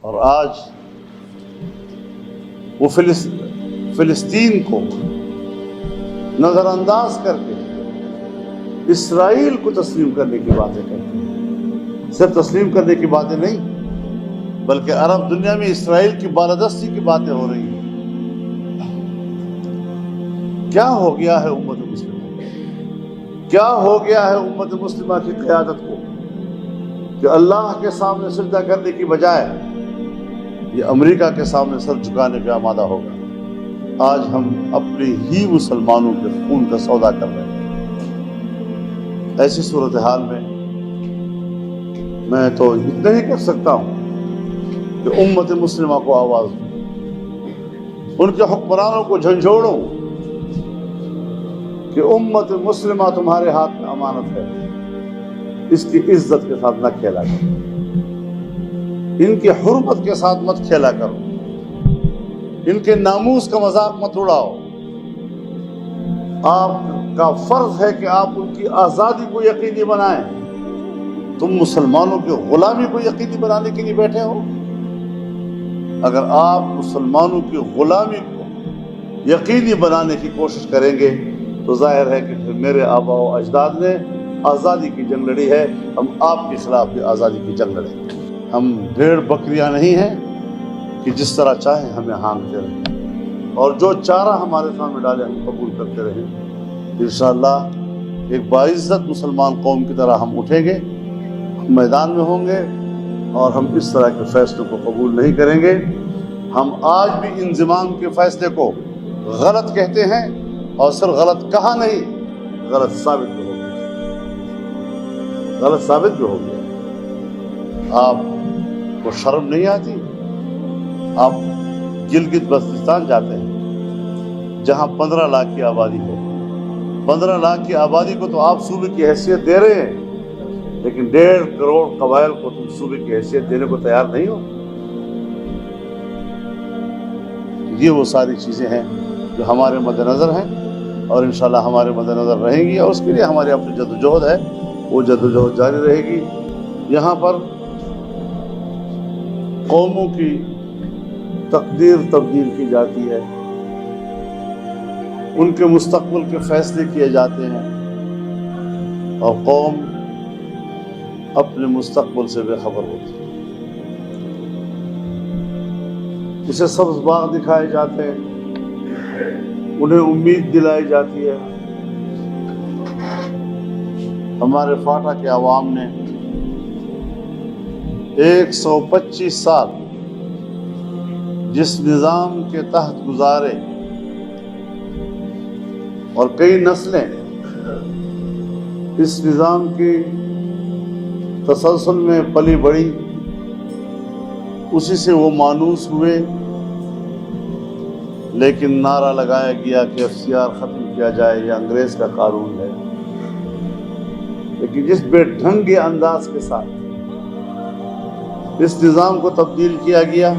اور آج وہ فلسطین کو نظر انداز کر کے اسرائیل کو تسلیم کرنے کی باتیں کرتے ہیں. صرف تسلیم کرنے کی باتیں نہیں بلکہ عرب دنیا میں اسرائیل کی بالادستی کی باتیں ہو رہی ہیں. کیا ہو گیا ہے امت مسلمہ؟ کیا ہو گیا ہے امت مسلمہ کی قیادت کو کہ اللہ کے سامنے سجدہ کرنے کی بجائے یہ امریکہ کے سامنے سر جھکانے پہ آمادہ ہوگا؟ آج ہم اپنے ہی مسلمانوں کے خون کا سودا کر رہے ہیں. ایسی صورتحال میں میں تو اتنا ہی کر سکتا ہوں کہ امت مسلمہ کو آواز دوں، ان کے حکمرانوں کو جھنجھوڑوں کہ امت مسلمہ تمہارے ہاتھ میں امانت ہے، اس کی عزت کے ساتھ نہ کھیلا کرو، ان کی حرمت کے ساتھ مت کھیلا کرو، ان کے ناموس کا مذاق مت اڑاؤ. آپ کا فرض ہے کہ آپ ان کی آزادی کو یقینی بنائیں. تم مسلمانوں کی غلامی کو یقینی بنانے کے لیے بیٹھے ہو. اگر آپ مسلمانوں کی غلامی کو یقینی بنانے کی کوشش کریں گے تو ظاہر ہے کہ پھر میرے آباء و اجداد نے آزادی کی جنگ لڑی ہے، ہم آپ کے خلاف بھی آزادی کی جنگ لڑیں گے. ہم بھیڑ بکریاں نہیں ہیں کہ جس طرح چاہیں ہمیں ہانکتے رہیں اور جو چارہ ہمارے سامنے ڈالے ہم قبول کرتے رہیں. انشاءاللہ ایک باعزت مسلمان قوم کی طرح ہم اٹھیں گے، ہم میدان میں ہوں گے اور ہم اس طرح کے فیصلوں کو قبول نہیں کریں گے. ہم آج بھی انضمام کے فیصلے کو غلط کہتے ہیں اور صرف غلط کہا نہیں، غلط ثابت بھی ہو گیا، غلط ثابت بھی ہو گیا. آپ کو شرم نہیں آتی؟ آپ گلگت بلتستان جاتے ہیں جہاں 15 لاکھ کی آبادی ہے. 15 لاکھ کی آبادی کو تو آپ صوبے کی حیثیت دے رہے ہیں، لیکن 1.5 کروڑ قبائل کو تم صوبے کی حیثیت دینے کو تیار نہیں ہو. یہ وہ ساری چیزیں ہیں جو ہمارے مد نظر ہیں اور انشاءاللہ ہمارے مد نظر رہیں گی، اور اس کے لیے ہماری اپنی جدوجہد ہے، وہ جدوجہد جاری رہے گی. یہاں پر قوموں کی تقدیر تبدیل کی جاتی ہے، ان کے مستقبل کے فیصلے کیے جاتے ہیں اور قوم اپنے مستقبل سے بے خبر ہوتی ہے. اسے سبز باغ دکھائے جاتے ہیں، انہیں امید دلائی جاتی ہے. ہمارے فاٹا کے عوام نے 125 سال جس نظام کے تحت گزارے اور کئی نسلیں اس نظام کی تسلسل میں پلی بڑھی، اسی سے وہ مانوس ہوئے. لیکن نعرہ لگایا گیا کہ FCR ختم کیا جائے، یہ انگریز کا قانون ہے. لیکن جس بے ڈھنگے انداز کے ساتھ اس نظام کو تبدیل کیا گیا،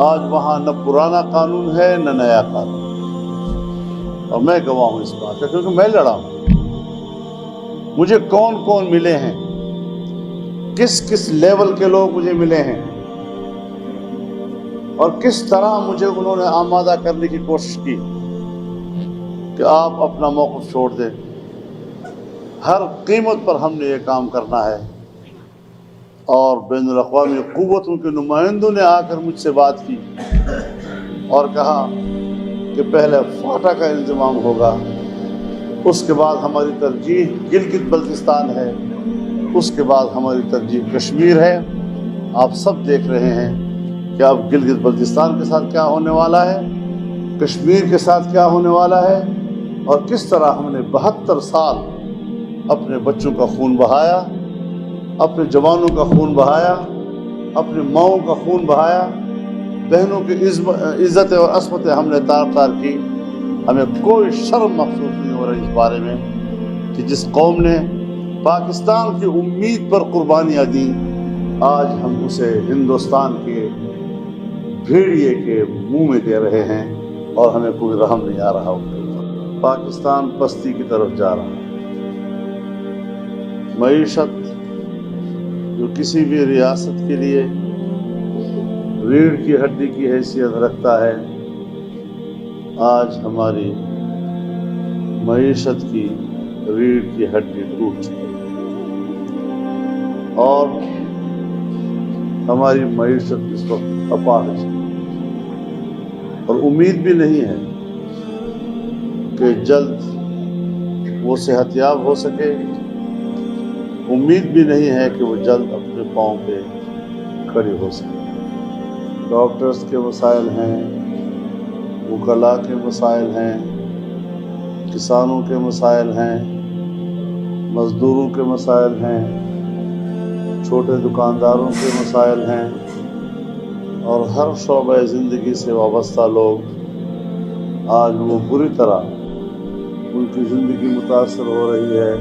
آج وہاں نہ پرانا قانون ہے نہ نیا قانون. اور میں گواہ ہوں اس بات کا، کیونکہ میں لڑا ہوں. مجھے کون کون ملے ہیں، کس کس لیول کے لوگ مجھے ملے ہیں اور کس طرح مجھے انہوں نے آمادہ کرنے کی کوشش کی کہ آپ اپنا موقف چھوڑ دیں، ہر قیمت پر ہم نے یہ کام کرنا ہے. اور بین الاقوامی قوتوں کے نمائندوں نے آ کر مجھ سے بات کی اور کہا کہ پہلے فاٹا کا انضمام ہوگا، اس کے بعد ہماری ترجیح گلگت بلتستان ہے، اس کے بعد ہماری ترجیح کشمیر ہے. آپ سب دیکھ رہے ہیں کہ اب گلگت بلتستان کے ساتھ کیا ہونے والا ہے، کشمیر کے ساتھ کیا ہونے والا ہے، اور کس طرح ہم نے 72 سال اپنے بچوں کا خون بہایا، اپنے جوانوں کا خون بہایا، اپنے ماؤں کا خون بہایا، بہنوں کی عزت اور عصمتیں ہم نے تار تار کی. ہمیں کوئی شرم محسوس نہیں ہو رہی اس بارے میں کہ جس قوم نے پاکستان کی امید پر قربانیاں دیں، آج ہم اسے ہندوستان کے بھیڑیے کے منہ میں دے رہے ہیں اور ہمیں کوئی رحم نہیں آ رہا. پاکستان پستی کی طرف جا رہا ہے. معیشت جو کسی بھی ریاست کے لیے ریڑھ کی ہڈی کی حیثیت رکھتا ہے، آج ہماری معیشت کی ریڑھ کی ہڈی ٹوٹ چکی اور ہماری معیشت اس وقت اپاہج ہے، اور امید بھی نہیں ہے کہ جلد وہ صحت یاب ہو سکے، امید بھی نہیں ہے کہ وہ جلد اپنے پاؤں پہ کھڑی ہو سکے۔ ڈاکٹرز کے مسائل ہیں، وکلاء کے مسائل ہیں، کسانوں کے مسائل ہیں، مزدوروں کے مسائل ہیں، چھوٹے دکانداروں کے مسائل ہیں، اور ہر شعبہ زندگی سے وابستہ لوگ آج وہ بری طرح ان کی زندگی متاثر ہو رہی ہے۔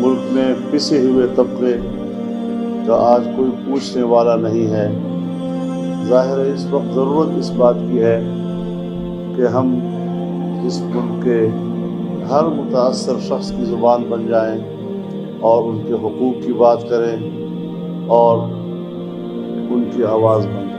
ملک میں پسے ہوئے طبقے کا آج کوئی پوچھنے والا نہیں ہے۔ ظاہر ہے اس وقت ضرورت اس بات کی ہے کہ ہم اس ملک کے ہر متاثر شخص کی زبان بن جائیں اور ان کے حقوق کی بات کریں اور ان کی آواز بن جائیں۔